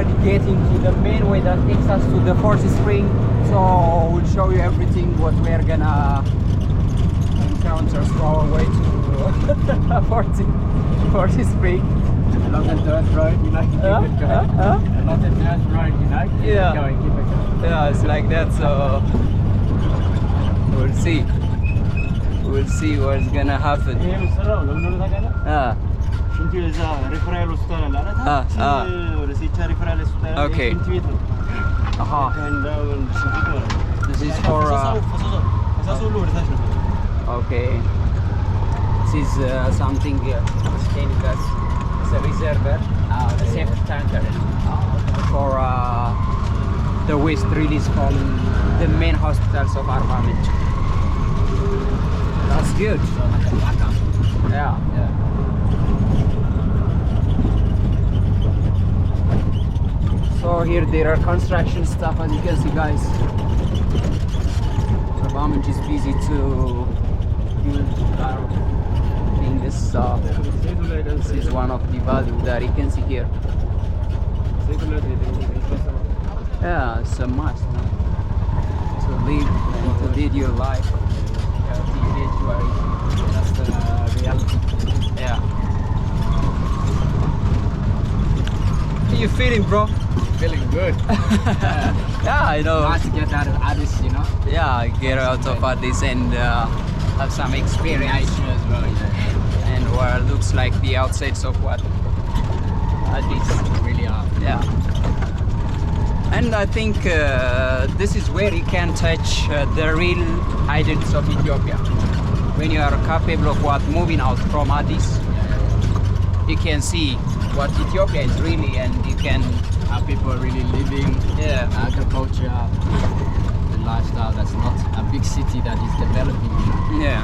already getting to the main way that takes us to the Forty Spring. So we'll show you everything what we are gonna encounter so our way to 40 Spring. Along the dirt road, you know, keep it going. Along the dirt road, you know, keep it going, keep it going. Yeah, it's like that, so we'll see. We'll see what's gonna happen. Okay. This is for okay. This is something telling us it's a reservoir, a safe tanker for the waste release from the main hospitals of Armament. That's good. Yeah. So here there are construction stuff, as you can see, guys. Armament is busy to build this. This is one of the value that you can see here. Yeah, it's a must to live and to lead your life. That's the reality. Yeah. How you feeling, bro? Feeling good. Yeah, I know. Nice to get out of Addis, you know. Yeah, get out of Addis and have some experience as well, you know. and what looks like the outsides of what Addis Really are. Yeah. And I think this is where you can touch the real identity of Ethiopia. When you are capable of what moving out from Addis, you can see what Ethiopia is really, and you can How people are really living, agriculture, the lifestyle that's not a big city that is developing. Yeah.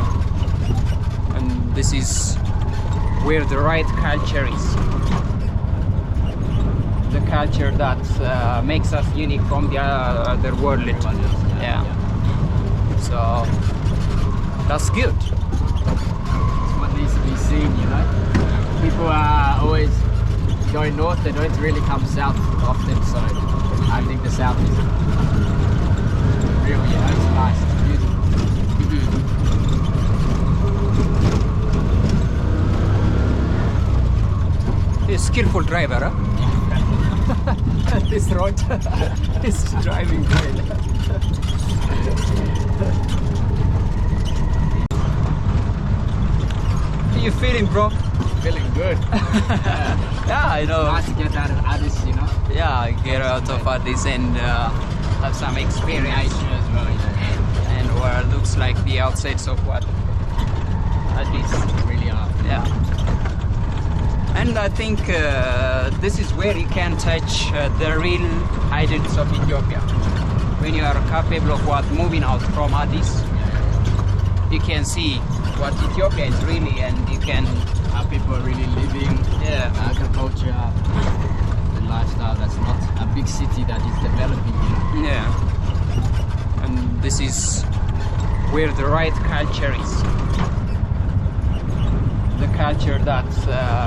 And this is where the right culture is. The culture that makes us unique from the other world. Yeah. So that's good. It's what needs to be seen, you know. People are always going north, they don't really come south often, so I think the south is really, you know, it's nice, it's beautiful. He's a skillful driver, huh? This road is driving well. How you feeling, bro? Feeling good. Yeah, I know. Nice to get out of Addis, you know. Yeah, get out of Addis and have some experience as well, you know. and what looks like the outsides of what Addis Really are. Yeah. And I think this is where you can touch the real identity of Ethiopia. When you are capable of what moving out from Addis, you can see what Ethiopia is really, and you can How people are really living, agriculture, the lifestyle that's not a big city that is developing. Yeah. And this is where the right culture is. The culture that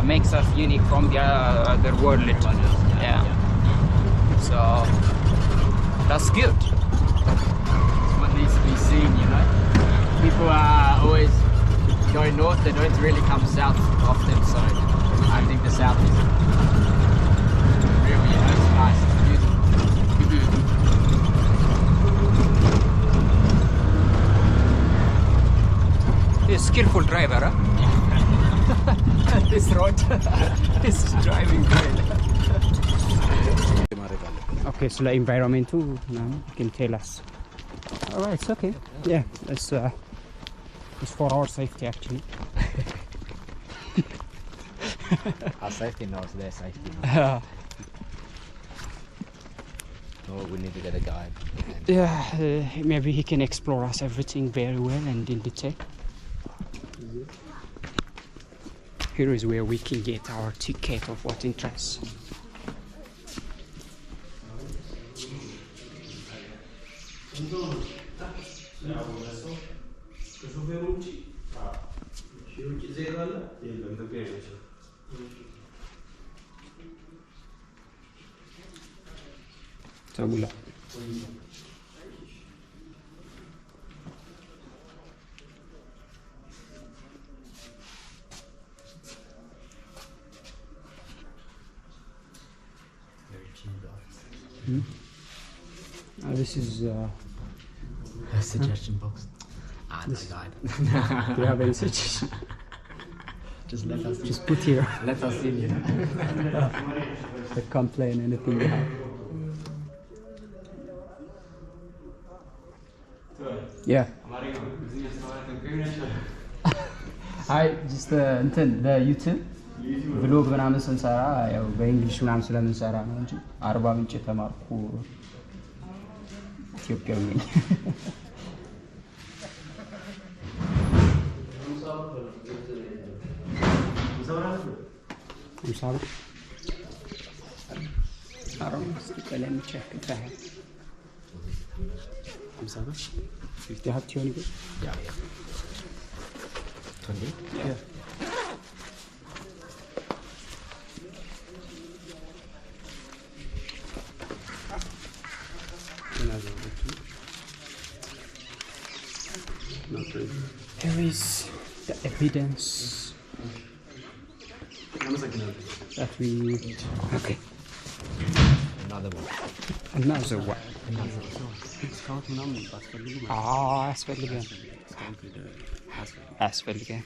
makes us unique from the other world. Yeah. So that's good. It's what needs to be seen, you know. People are always going north, they don't really come south often, so I think the south is really, you know, it's nice, it's beautiful. He's a skillful driver, huh? This road is driving well. Okay, so the environmental, you can tell us. All right, it's okay. Yeah, it's for our safety, actually. Our safety knows their safety. No, we need to get a guide. Yeah, maybe he can explore us everything very well and in detail. Here is where we can get our ticket of what interests. ተጉላ this is a suggestion box. This guide. Do you have any suggestion? Just let us. Just put here. Let us in. They complain anything you have. Yeah. Hi, just the YouTube vlog ምናምን ስንሰራ ያው በእንግሊሽ ምናምን ስለምንሰራ ነው እንጂ 40 ምንጭ ተማርኩ ኢትዮጵያዊ ነኝ። I'm sorry. Let me check if I have. I'm sorry. If you have 20? Yeah. 20? Yeah. Not really. Here is the evidence that we need. Okay. Another one. Another one. Scout number, but አስፈልገን አስፈልገን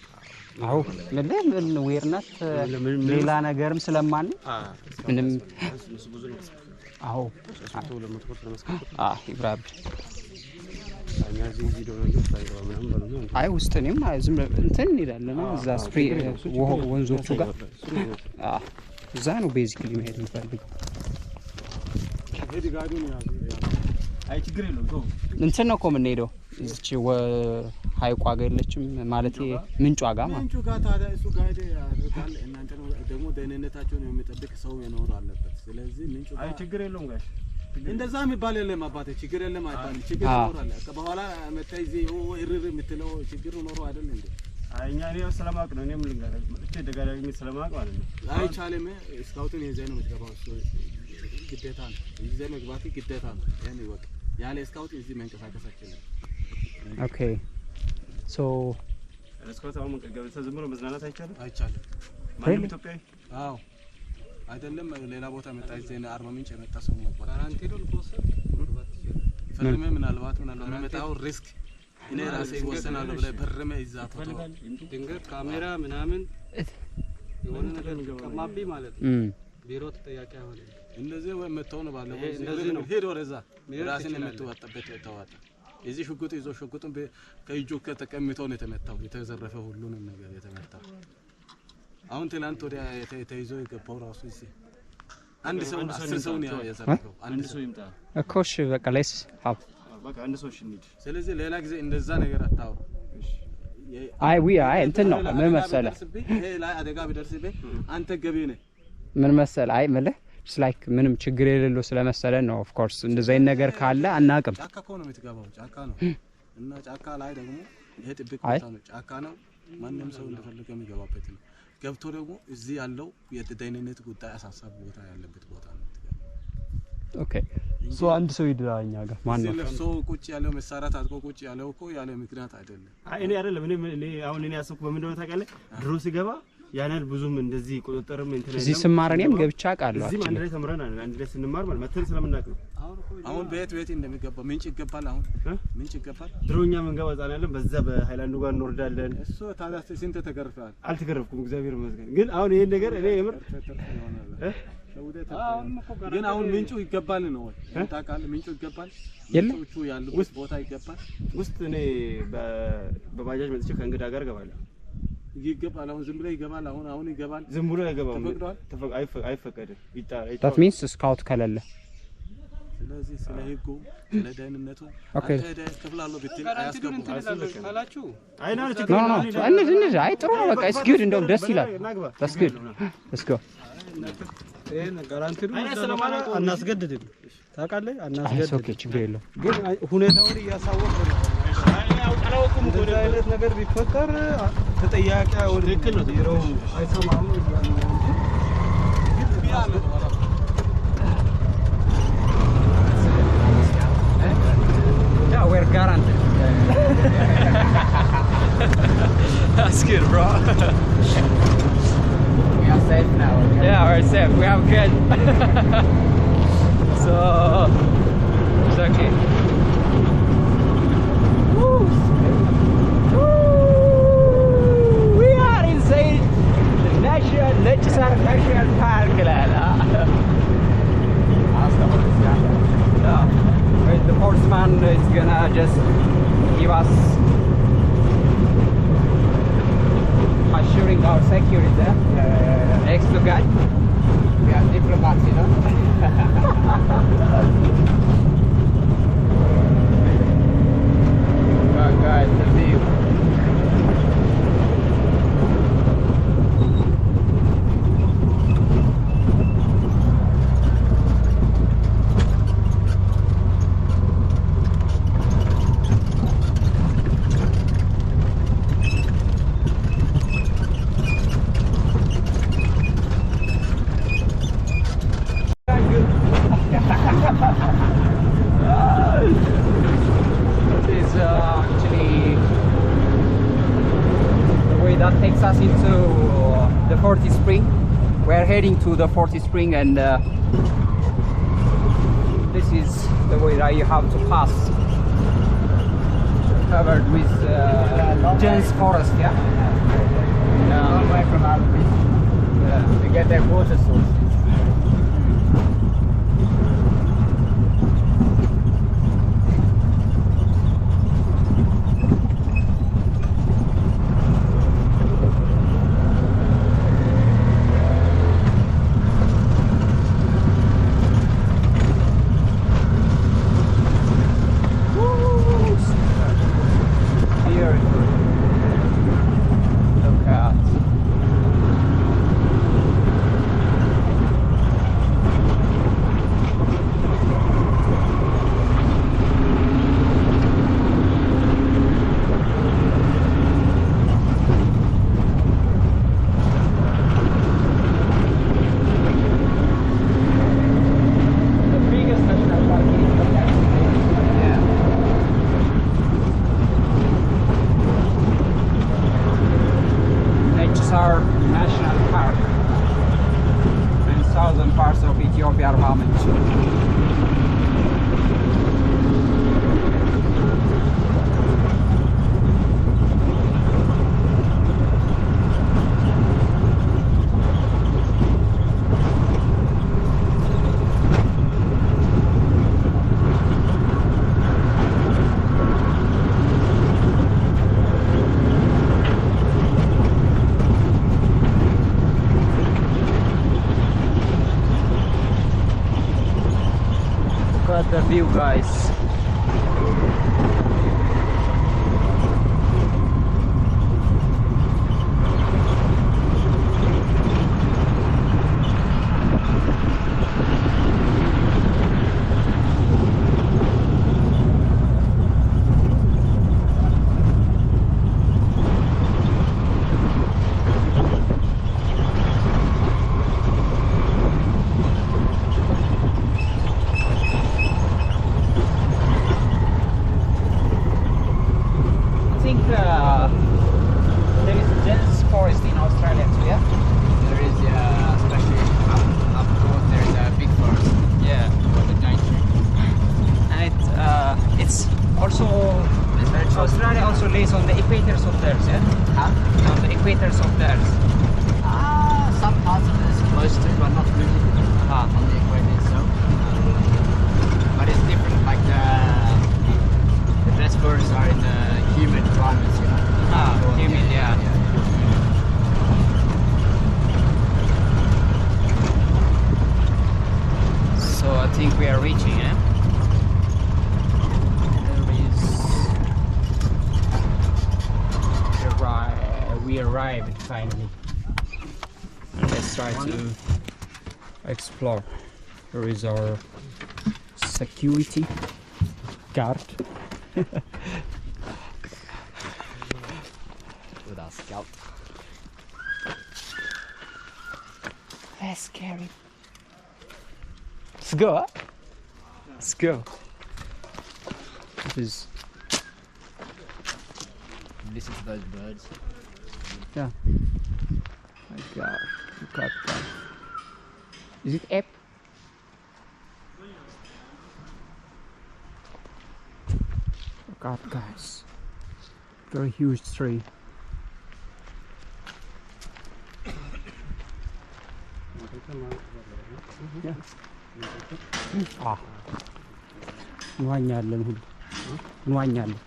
አዎ ለምን ዌርናት ሌላ ነገርም ስለማን ምንም አዎ ይብራብ አይ ውስጥ እኔም ዝም እንትን እንሄዳለን እዛ ስፕሪ ወንዞቹ ጋር እዛ ነው ቤዚክሊ መሄድ እንፈልገው አይ ችግር የለውም እንትን ነው እኮ የምንሄደው እዚች ሀይቋ ጋር የለችም ማለት ምንጯ ጋር ማለት ምንጩ ጋር ታዲያ እሱ ጋር ያደርጋል እናንተ ነው ደግሞ ደህንነታቸውን የሚጠብቅ ሰው መኖር አለበት ስለዚህ ምንጩ አይ ችግር የለውም ጋሽ እንደዛ የሚባል የለም አባቴ ችግር የለም አይባል ችግር ይኖራል በኋላ መጣይ ዚ እርር የምትለው ችግር ኖሮ አይደል እንዴ አይኛ ነው ሰላማቅ ነው እኔም ልንገር እቺ ደጋዳሚ ሰላማቅ ማለት ነው አይ ቻለም ስካውትን የዘይ ነው የምትገባው እሱ ግዴታ ነው የዘይ መግባት ግዴታ ነው ያን ይወቅ ያለ ስካውት እዚህ መንቀሳቀሳችን ኦኬ ሶ ስካውት አሁን ገብተህ ዝም ብሎ መዝናናት አይቻልም ማንም ኢትዮጵያዊ አዎ አይደለም ሌላ ቦታ መጣ እዚህ ነው 40 ምንጭ የመጣ ሰው ነው ካራንቲኑን ኮሰት ፈርመ ምናልባት መጣው ሪስክ እኔ ራሴ ወሰናለሁ ብለ ፈርመ ይዛት ድንገት ካሜራ ምናምን የሆነ ነገር ከማቢ ማለት ነው ቢሮ ተጠያቂ አይሆን እንደዚህ ወይ መተው ነው ባለው ሄዶ ወረዛ ራስን የምትወጣበት ተዋጣ እዚህ ሽጉጥ ይዞ ሽጉጡን ከእጁ ከተቀምጦ ነው የተመታው የተዘረፈ ሁሉንም ነገር የተመታው አሁን ትላንት ወዲያ ተይዞ የገባው ራሱ እዚህ አንድ ሰው 10 ሰው ነው ያዘረፈው አንድ ሰው ይምጣ እኮሽ በቃ ላይስ ሀብ በቃ አንድ ሰው ሽኒድ ስለዚህ ሌላ ጊዜ እንደዛ ነገር አታውሩ አይ አይ እንትን ነው ምን መሰለህ ይሄ ላይ አደጋ ቢደርስብህ አንተ ገቢ ነህ ምን መሰለህ አይ ማለት just like ምንም ችግር የሌለው ስለመሰለ ነው of course እንደዛ አይነት ነገር ካለ አናቅም ጫካ እኮ ነው የምትገባው ጫካ ነው እና ጫካ ላይ ደግሞ ይሄ ጥብቅ ቦታ ነው ጫካ ነው ማንንም ሰው እንደፈለገ የሚገባበት ነው ገብቶ ደግሞ እዚህ ያለው የደህንነት ጉዳይ አሳሳቢ ቦታ ያለበት ቦታ ነው ኦኬ ሶ አንድ ሰው ይድራኛ ጋር ማን ነው ሰው ቁጭ ያለው መሳሪያ ታጥቆ ቁጭ ያለው እኮ ያለ ምክንያት አይደለም አይ እኔ አይደለም እኔ አሁን እኔ ያሰብኩ በምንድነው ታውቃለህ ድሮ ሲገባ ያናል ብዙም እንደዚህ ቁጥጥርም እንትን እዚህ ስማረኔም ገብቻ ቃለው እዚህ አንድ ላይ ተምረናል አንድ ላይ ስንማር ማለት መተል ስለምናውቅ ነው አሁን ቤት እንደሚገባ ምንጭ ይገባል አሁን ምንጭ ይገባል ድሮኛ መንገባ ዛናለን በዛ በሃይላንዱ ጋር እንወርዳለን እሱ ታዲያ ስንት ተገርፈዋል አልተገረፍኩም እግዚአብሔር ይመስገን ግን አሁን ይሄን ነገር እኔ የምር ግን አሁን ምንጩ ይገባል ነው ታውቃለህ ምንጩ ይገባል ምንጮቹ ያሉት ቦታ ይገባል ውስጥ እኔ በባጃጅ መጥቼ ከእንግዳ ጋር ገባለሁ ይገባል አሁን ዝም ብሎ ይገባል አሁን ይገባል ዝም ብሎ አይገባም አይፈቀድም that means scout ከለለ ስለዚህ ስለ ህጉ ስለ ደህንነቱ አከደ ከፍላለሁ ብትል አያስገቡም ካላችሁ አይና ነው አይ ጥሩ ነው በቃ it's good እንደውም ደስ ይላል that's good let's go እኔ ጋራንቲዱ አናስገድድም ታውቃለህ አናስገድድም ኦኬ ችግር የለው ግን ሁኔታውን እያሳወቀ ነው አውቃለሁም እኮ አይነት ነገር ቢፈጠር ተጠያቂ ወደ ትክክል ነው ቢሮ አይሰማም We have good. So it's okay. Woo. Woo. We are inside the National Park. Wait, the horseman is gonna just give us assuring our security. Next to guy. We are diplomats, you know. Oh, guys, the view. This is actually the way that takes us into the 40 Spring. We're heading to the 40 Spring, and this is the way that you have to pass, covered with dense forest. Yeah, Long way from our beach to get their water source. Look out. The biggest national park in Ethiopia. Yeah. Our national park in southern parts of Ethiopia are managed. Look at the view, guys. There is dense forest in Australia too, yeah? There is, especially up north, there is a big forest. Yeah. The giant tree. And it's also, It's very tropical. Australia also lays on the equators of the Earth, yeah? Huh? On the equators of the Earth. Some parts of it is close to, but not really on the equator itself. But it's different, like the best forests are in the humid climates, you know. Humid, yeah. So I think we are reaching, eh? We arrived finally. And let's try to explore. Here is our security guard. With our scout. That's scary. Let's go, huh? Let's go. This is, Listen to those birds. yeah. My God, look at that. Is it ape? Look out, guys. Very huge tree. Yeah. Ah. እንዋኛለን ሁሉ እንዋኛለን።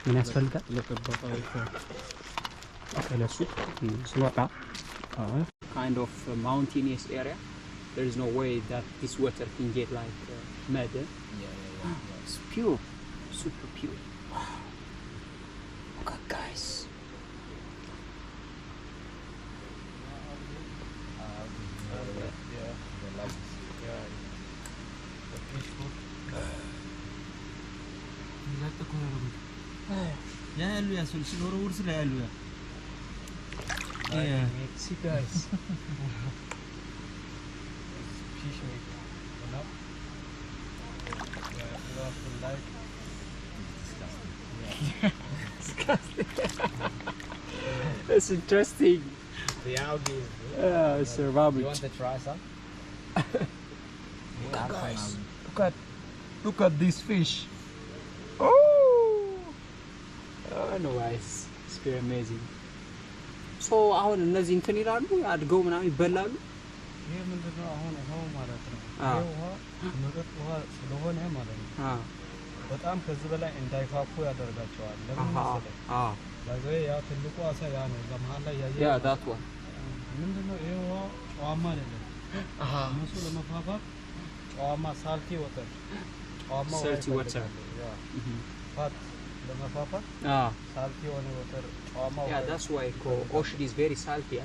ምን ያስፈልጋል? ለሱ ስንወጣ kind of mountainous area. There is no way that this water can get like mud. It's pure, super pure. Look at guys. Yeah, Luya, so she go over to Luya. Yeah, see guys. Fish make. No. Disgusting. That's interesting. The algae is good. It's rubbish. You want to try some? Look, guys. Look at this fish. Oh, no, guys. It's very amazing. So, አሁን እነዚህ እንትን ይላሉ አድገው ምናምን ይበላሉ። ይሄ ምንድነው አሁን ውሃው ማለት ነው። ይሄ ውሃ መጠጥ ውሃ ስለሆነ ማለት ነው። በጣም ከዚህ በላይ እንዳይፋፉ ያደርጋቸዋል። ለምን መሰለህ? ባይዘይ ያ ትልቁ አሳ ያ ነው በመሃል ላይ ያየ ያ that one ምንድነው ይሄ ውሃ ጨዋማ አይደለም። እነሱ ለመፋፋት ጨዋማ ሳልቲ ወተር ጨዋማ water. ፋት ለመፋፋት ሳልቲ የሆነ ወተር ጨዋማ Yeah, that's why ocean is very salty.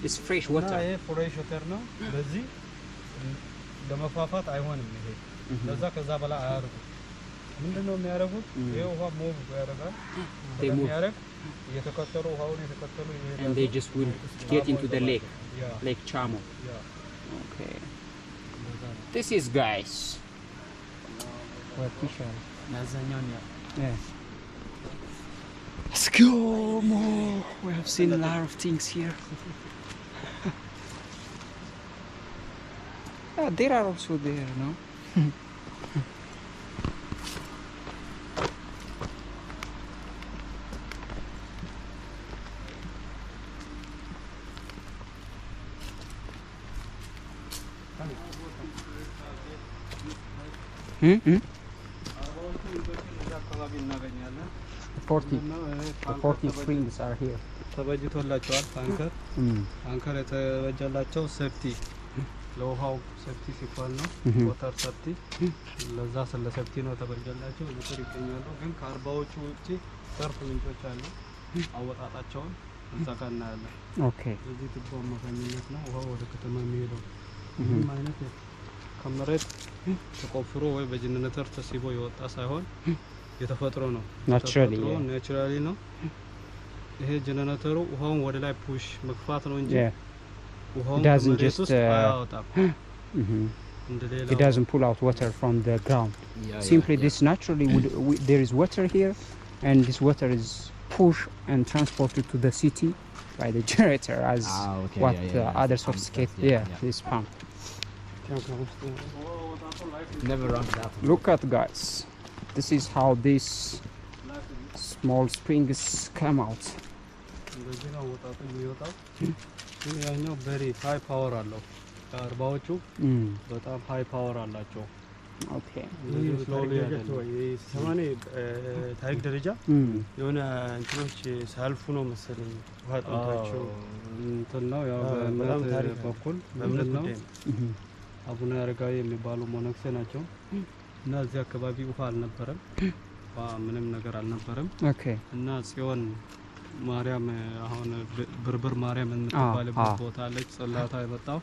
It's fresh water. ይሄ ፍሬሽ ወተር ነው። ለዚህ ለመፋፋት አይሆንም ይሄ ለዛ ከዛ በላይ አያርጉ ምንድነው የሚያረጉት? ይሄ ውሃ ሙቭ ያደርጋል። የሚያረግ እየተከተሉ ውሃውን እየተከተሉ ይሄዳሉ and they just will get into the lake. Lake Chamo. Okay. This is guys. What fish are? Yeah. Let's go more. We have seen a lot of things here. There are also there, no? The 40 springs are here. ተበጅቶላቸዋል ታንከር የተበጀላቸው ሴፍቲ ለውሃው ሴፍቲ ሲባል ነው ወተር ሴፍቲ ለዛ ስለ ሴፍቲ ነው ተበጀላቸው ወተር ይገኛሉ ግን ከአርባዎቹ ውጪ ሰርፍ ምንጮች አሉ አወጣጣቸውን እንሰካና ያለ ኦኬ እዚህ ትቦ አማካኝነት ነው ውሃው ወደ ከተማ የሚሄደው ምንም አይነት ከመሬት ተቆፍሮ ወይ በጀነሬተር ተስቦ የወጣ ሳይሆን የተፈጥሮ ነው ናቹራሊ ነው ይሄ ጀነሬተሩ ውሃውን ወደ ላይ ፑሽ መግፋት ነው እንጂ ውሃውን ከመሬት ውስጥ አያወጣም it doesn't pull out water from the ground simply this naturally there is water here and this water is pushed and transported to the city by the generator as other sophisticated this pump. Never runs out. Look at guys. This is how these small springs come out. ያኛው very high power አለው አርባዎቹ በጣም high power አላቸው Okay. slowly ሰማኔ ታሪክ ደረጃ የሆነ እንትኖች ሳልፉ ነው መሰለኝ ዋጣቸው እንትን ነው ያው በእምነት በኩል በእምነት ነው አቡነ አረጋዊ የሚባሉ ሞናክሴ ናቸው እና እዚህ አካባቢ ውሃ አልነበረም ምንም ነገር አልነበረም እና ጽዮን ማርያም አሁን ብርብር ማርያም የምትባልበት ቦታ አለች ጽላታ የመጣው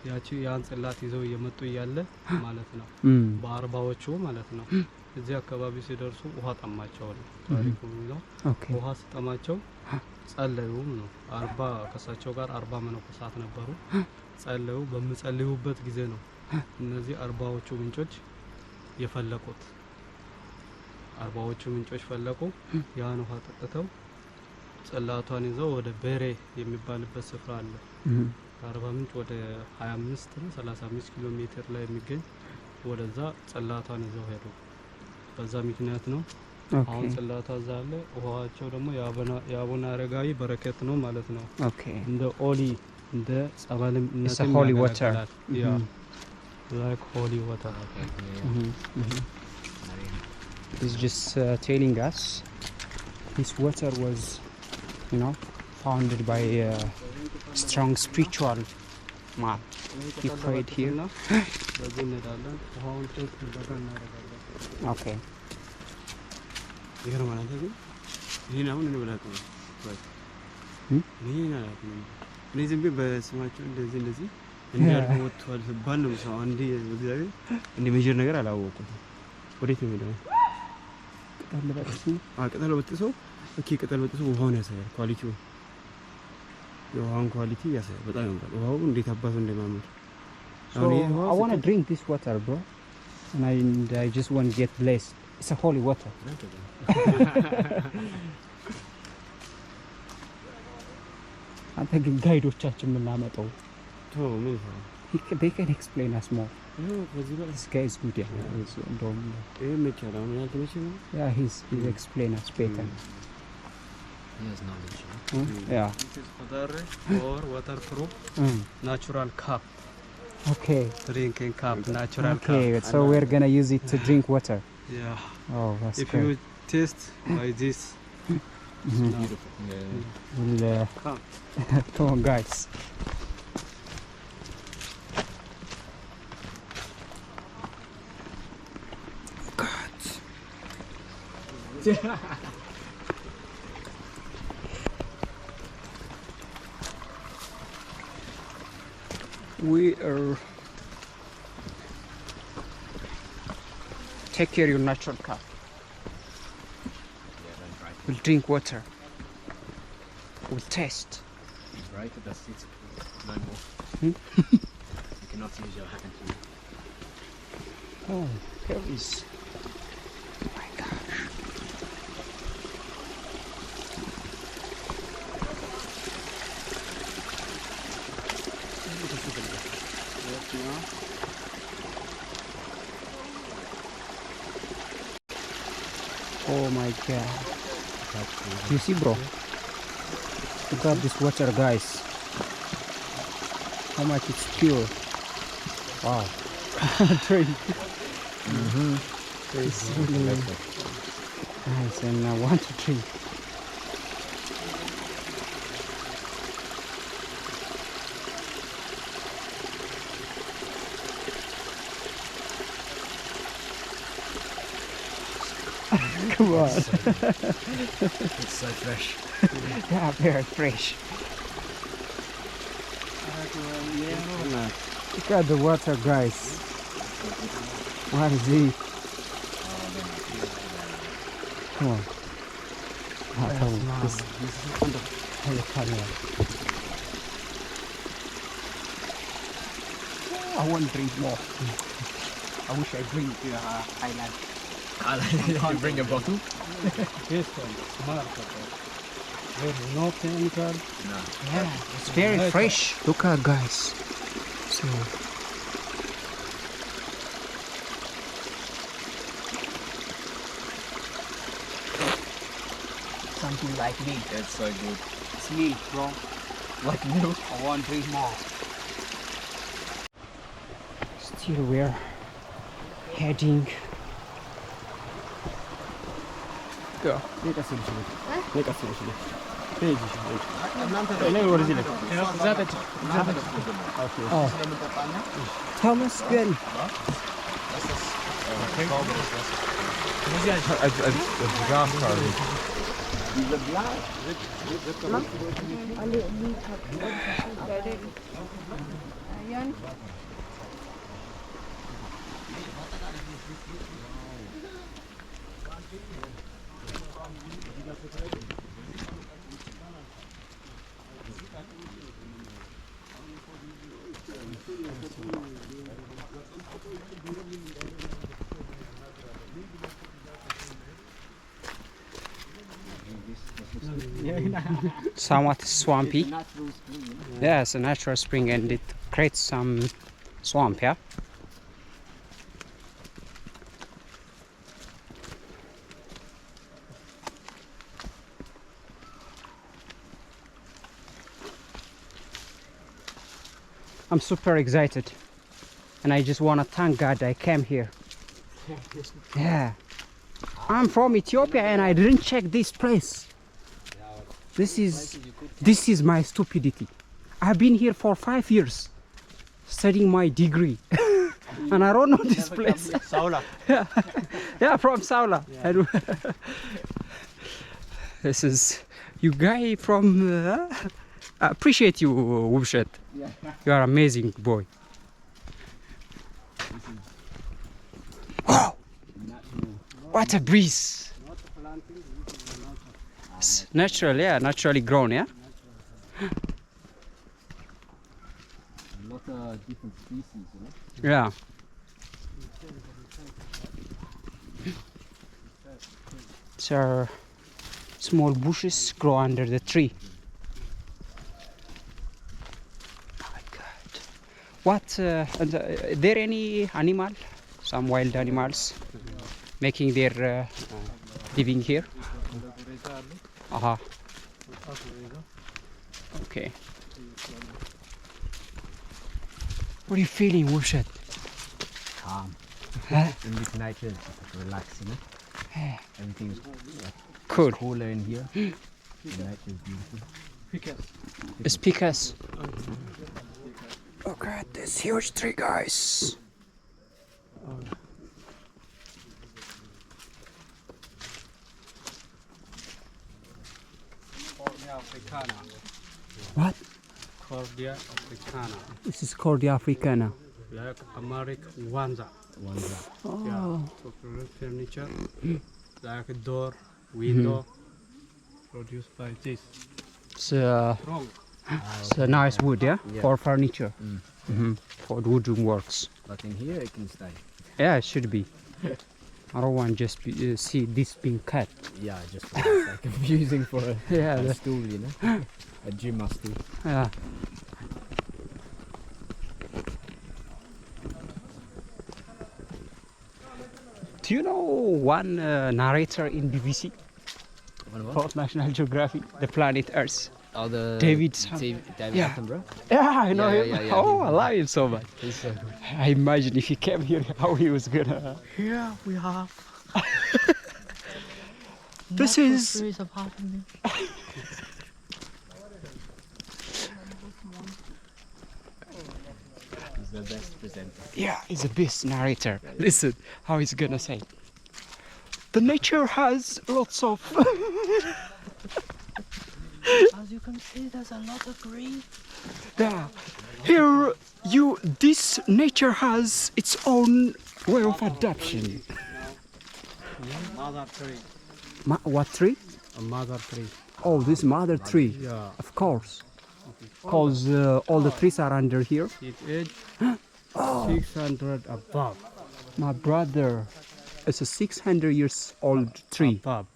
ያቺ ያን ጽላት ይዘው እየመጡ እያለ ማለት ነው በአርባዎቹ ማለት ነው እዚህ አካባቢ ሲደርሱ ውሃ ጠማቸው ነው ታሪኩ ነው ውሃ ሲጠማቸው ጸለዩም ነው 40 ከሳቸው ጋር 40 መነኮሳት ነበሩ ጸለዩ በመጸለዩበት ጊዜ ነው እነዚህ 40ዎቹ ምንጮች የፈለቁት 40ዎቹ ምንጮች ፈለቁ ያን ውሃ ጠጥተው ጸላቷን ይዘው ወደ በሬ የሚባልበት ስፍራ አለ። ከአርባ ምንጭ ወደ 25 ነው 35 ኪሎ ሜትር ላይ የሚገኝ ወደዛ ጸላቷን ይዘው ሄዱ። በዛ ምክንያት ነው አሁን ጸላቷ እዛ አለ። ውሃቸው ደግሞ የአቡነ አረጋዊ በረከት ነው ማለት ነው። እንደ ኦሊ እንደ ጸበልም holy water. Yeah. Like holy water. He's just telling us this water was, you know, founded by a strong spiritual man. He prayed here. Okay. እነዚህ በስማቸው እንደዚህ እንዲያልኩ ወጥቷል ባል ነው ሰው አንዴ እግዚአብሔር እንደ ሜጀር ነገር አላወቁም። ወዴት ነው የሚለው? ቅጠል በጥሶ ቅጠል በጥሶ ውሃውን ያሳያል። ኳሊቲው የውሃውን ኳሊቲ ያሳያል። በጣም ያምራል። ውሃው እንዴት አባቱ እንደማምር። So I want to drink this water, bro, and I just want to get blessed. It's a holy water. አንተ ግን ጋይዶቻችን የምናመጣው they can explain us more. This guy is good. Yeah, he's explain us better. He has knowledge. Yeah. This is water or waterproof natural cup. Okay. Drinking cup, natural cup. Okay, so we're gonna use it to drink water. Yeah. Oh, that's if great. you taste by this. It's beautiful. We'll, come on, guys. God. We are take care of your natural cup. We'll drink water. We'll taste. Right, that's it. No more. You cannot use your hand here. Oh, here is. Oh my gosh. Oh my god. You see, bro? Look at this water, guys. How much it's pure. Wow. Drink. It's really nice, and I want to drink. Come on. It's so fresh. Yeah, very fresh. Look at the water, guys. What is it? Come on. This the camera. I want to drink more. I wish I drink Highland. You bring a bottle? This one, smart. There is no chemical. No. Yeah, it's very fresh. Look at guys. So something like milk. That's so good. It's milk, bro. Like milk. I want to drink more. Still we're heading. Go. Make a solution. Make a solution. Oh. Thomas Gunn. somewhat swampy. It's a natural spring, you know? Yeah, it's a natural spring and it creates some swamp, yeah? I'm super excited and I just want to thank God I came here. Yeah. I'm from Ethiopia and I didn't check this place. This is my stupidity. I've been here for 5 years studying my degree and I don't know this place. Saula. Yeah, from Saula. Yeah. This is you guy from I appreciate you, Wubshet. Yeah. You are amazing boy. Oh, what a breeze. It's natural, yeah, naturally grown, yeah. A lot of different species, you know? Yeah. So small bushes grow under the tree. Oh my God. What? Are there any animal? Some wild animals making their living here? Aha. Okay. What are you feeling, Wubshet? Calm. Huh? In this nature, it's just relaxing, you know? Everything's Cool. cooler in here. The nature is beautiful. It's Picas. Look at this huge tree, guys. What? Cordia africana. This is Cordia africana. Like American Wanza. Oh. Yeah. For furniture. Like a door, window. Produced by this. It's Wrong. a nice wood, yeah? Yeah. For furniture. Mm. For woodroom works. But in here, it can stay. Yeah, it should be. I don't want just see this being cut. Yeah, just like confusing for a, Yeah, a stool, you know? A gym stool. yeah. Do you know one narrator in BBC for National Geographic, the planet Earth? Oh, the David David Yeah. Attenborough? Yeah, I know Yeah, him. yeah, yeah, Oh, he- I love him so much. He's so good. I imagine if he came here, how he was gonna. Here we have. This is. He's the best presenter. Yeah, he's a best narrator. Listen, how he's gonna say. The nature has lots of. As you can see, there's a lot of green. Yeah. Here, this nature has its own way of adaptation. Mother tree. What tree? A mother tree. Oh, this mother tree. Yeah. Of course. Because all the trees are under here. It is 600 above. My brother, it's a 600 years old tree. Above.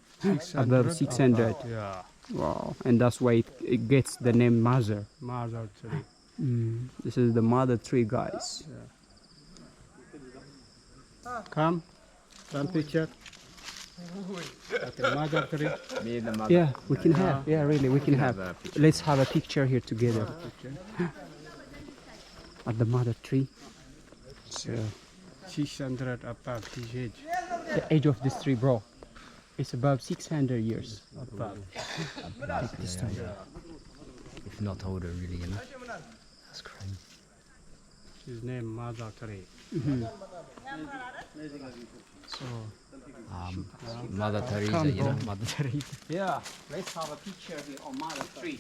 Above 600. Yeah. Wow. And that's why it gets the name mother. Mother tree. This is the mother tree, guys. Come. One picture. At the mother tree. Me and the mother. Yeah, we can have. Yeah, really, we can have. a picture. Let's have a picture here together at the mother tree. So, 600 above his age. the age of this tree, bro, it's about 600 years. Above. This time. If not older, really, you know? That's crazy. His name Mother tree. So, Mother Teresa, Come, you know? bro. Mother Teresa. yeah, let's have a picture here on mother tree.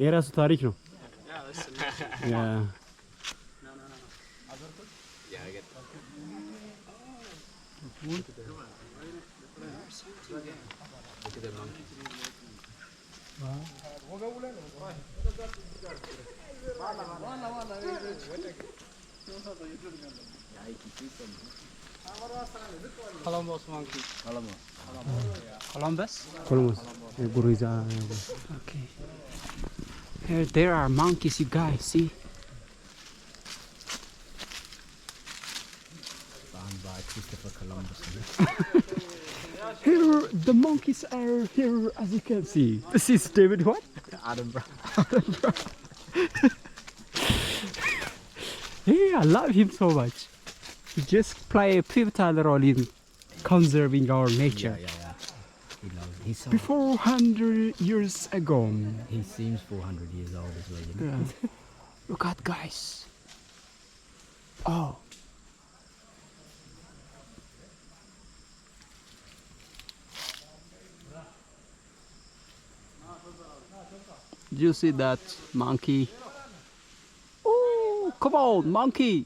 የራሱ ታሪክ ነው። Yeah. Columbus monkey. Columbus? Columbus. Guriza. Okay. Here, there are monkeys, you guys, see? Found by Christopher Columbus. Here, the monkeys are here, as you can see. This is David what? Edinburgh. Yeah, I love him so much. He just play a pivotal role in conserving our nature. Yeah. He knows. He's so. Before 100 years ago. He seems 400 years old as well. You know? Yeah. Look at guys. Oh. Do you see that monkey? Oh, come on, monkey.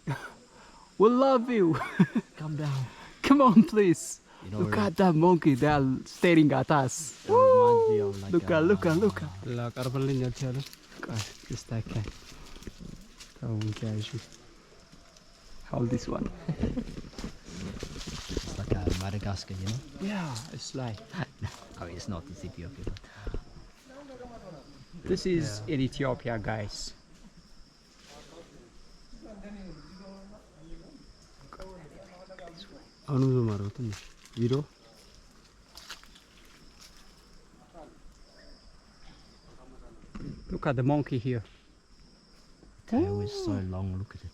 We love you. Come down. Come on, please. You know, Look at that monkey. They are staring at us. it reminds me of like Look at. La karbalin yalchalo. Just like that. Hold this one. It's like a Madagascar, you know. Yeah, it's like. I mean, it's not. It's Ethiopia. But This is in Ethiopia, guys. Anu zumaro tun. Video. Look at the monkey here. tail is so long. Look at it.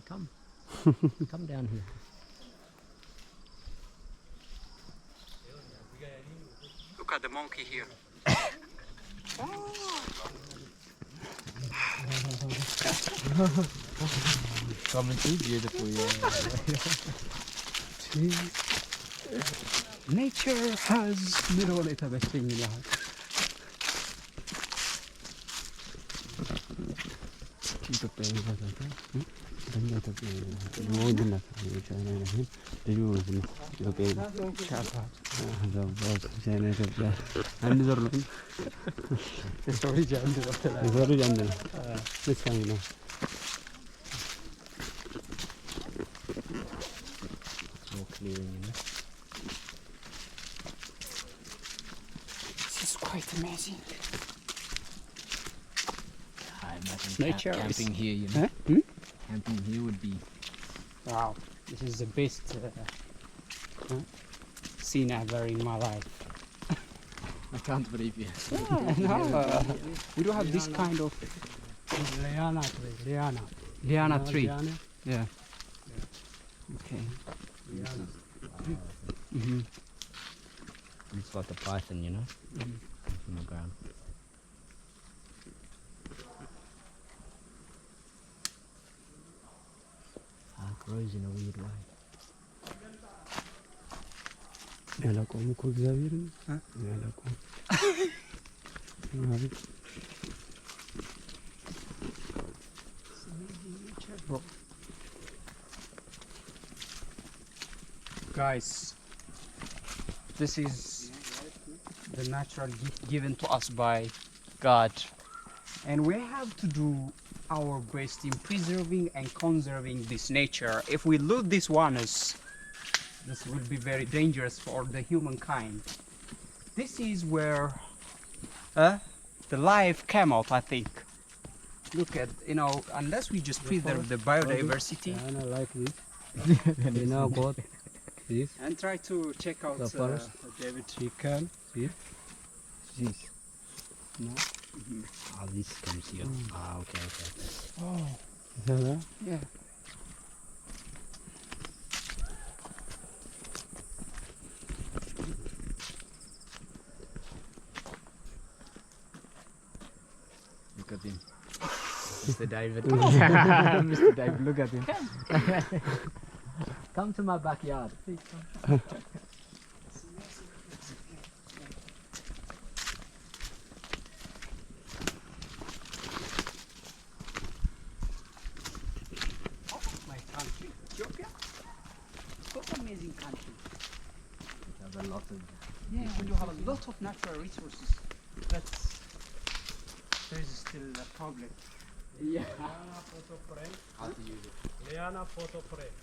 Come. Come down here. Look at the monkey here. Coming too beautiful, Nature has middle it a thing in More clearing, you know. This is quite amazing. I imagine Nature is- camping here, you know. Huh? Hmm? Camping here would be. Wow, this is the best scene ever in my life. I can't believe you. We do have this kind of Liana tree. liana tree. Yeah. Okay. Mm-hmm. It's like a python, you know, from the ground. It grows in a weird way. ያላቆም እኮ እግዚአብሔርን ያላቆም ማለት Guys, this is the natural gift given to us by God, and we have to do our best in preserving and conserving this nature. If we lose this once, this will be very dangerous for the humankind. This is where the life came out, I think. Look at, unless we just preserve the biodiversity ያና like this you know got this and try to check out The forest. David. chicken see This. no This comes here. Okay. Oh, yeah yeah. Look at him. Mr. David. Mr. David, look at him. Come to my backyard. Please come. a lot of. Yeah, we do have a lot of natural resources, but there is still a problem. Yeah. Liana photo frame. How to use it. Liana photo frame.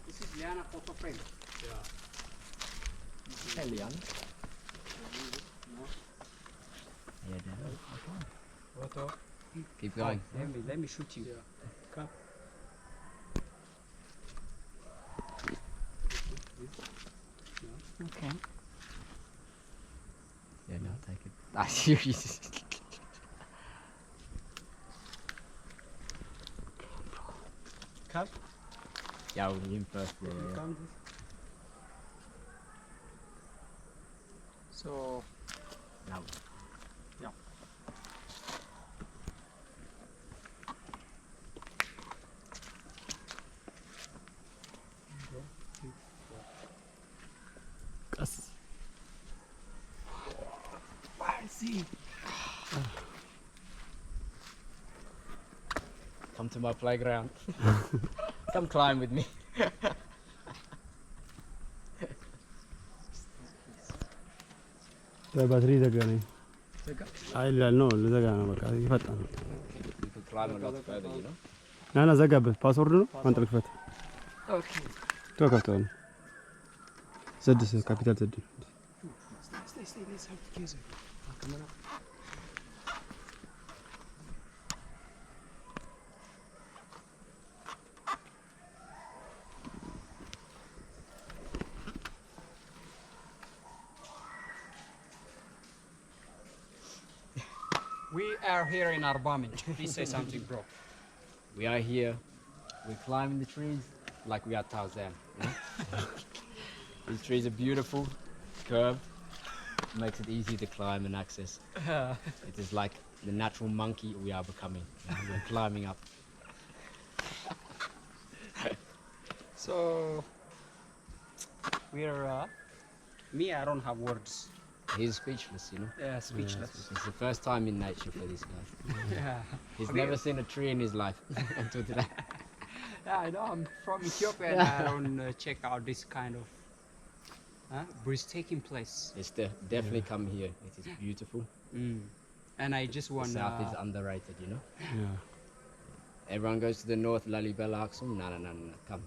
This is Liana photo frame. Yeah. Hey, Leon. Photo. Keep going. Let me shoot you. Come. Okay. Yeah, no, take it. Ah, serious. Come. Yeah, we'll him first. Yeah, yeah. Come. So Now. I see. Come to my playground. Come climb with me. ባትሪ ዘጋ ነኝ። አይ ይላል ነው ልዘጋ ነው በቃ ይፈጣል። You can climb a lot further, you know. ናና ዘጋበት። ፓስወርድ ነው አንተ ልክፈት። Okay. ተከፍቷል። ዘድስ ካፒታል ዘድ Stay, let's have together. We are here in Arbamin. Please say something, bro. We are here. We're climbing the trees like we are Tarzan. You know? These trees are beautiful, curved, makes it easy to climb and access. It is like the natural monkey we are becoming. You know, we're climbing up. So we're me. I don't have words. He's speechless, you know. Yeah, speechless. It's the first time in nature for this guy. Yeah. He's Okay. never seen a tree in his life until today. Yeah, I know. I'm from Ethiopia, and I don't check out this kind of breathtaking place. It's definitely come here. It is beautiful. And I just The want. south is underrated, you know. ያ Everyone goes to the north, Lalibela, Aksum. No. Come.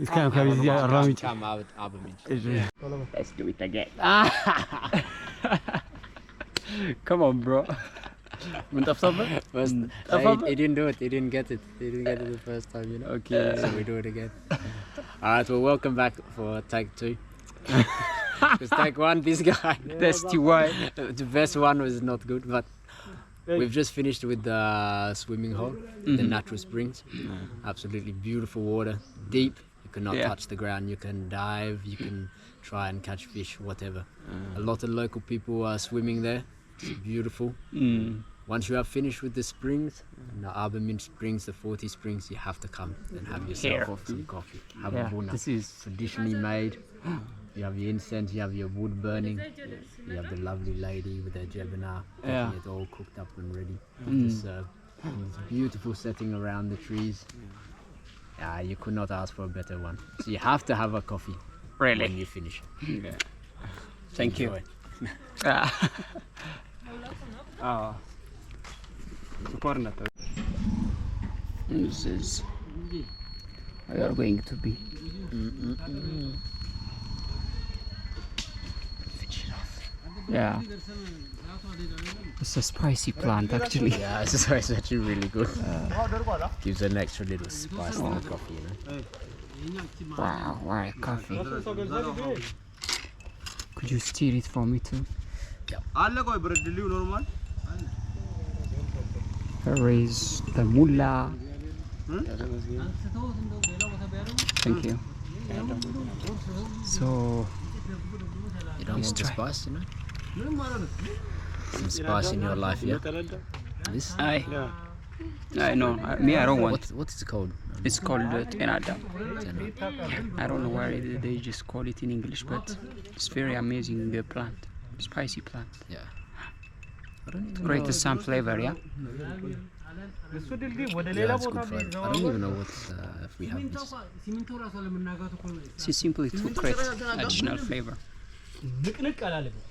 እስከ ከዚህ አራሚጭ Come out, Abamij. Let's do it again. Come on, bro. ምን ጠፍቶበት? First, Abba- he didn't do it. He didn't get it. He didn't get it the first time, you know. Okay. So we do it again. All right. Well, welcome back for take 2. Because take 1, this guy. That's why. The best one was not good, but we've just finished with the swimming hole, the natural springs. Absolutely beautiful water, deep. You cannot Yeah. touch the ground. You can dive. You can try and catch fish, whatever. A lot of local people are swimming there. It's beautiful. Once you have finished with the springs, the Arbamin springs, the 40 springs, you have to come and have yourself some coffee. Have a buna. This is Traditionally made. You have your incense, you have your wood burning, you have the lovely lady with her jebana, getting it all cooked up and ready to serve. And it's a beautiful setting around the trees. Yeah, you could not ask for a better one. So you have to have a coffee really. when you finish. Thank you. Enjoy. ኮርነት This is. We are going to be. Yeah. It's a spicy plant actually. Yeah, it's actually really good. Gives an extra little spice to the coffee, you know. Wow, why coffee? Could you steal it for me too? አለ ቆይ ብረድልው ኖርማል Here is the mullah. Thank you. So You don't want the spice, you know? Some spice in your life, yeah? This? I know. Me, I don't want. What is it called? It's called tenada. I don't know why they just call it in English, but it's very amazing plant, spicy plant. Yeah. I don't even Create know. some flavor, yeah. Yeah, it's good flavor. I don't even know what if we have this. It's simply to create additional flavor. ንቅንቅ አላለም እኮ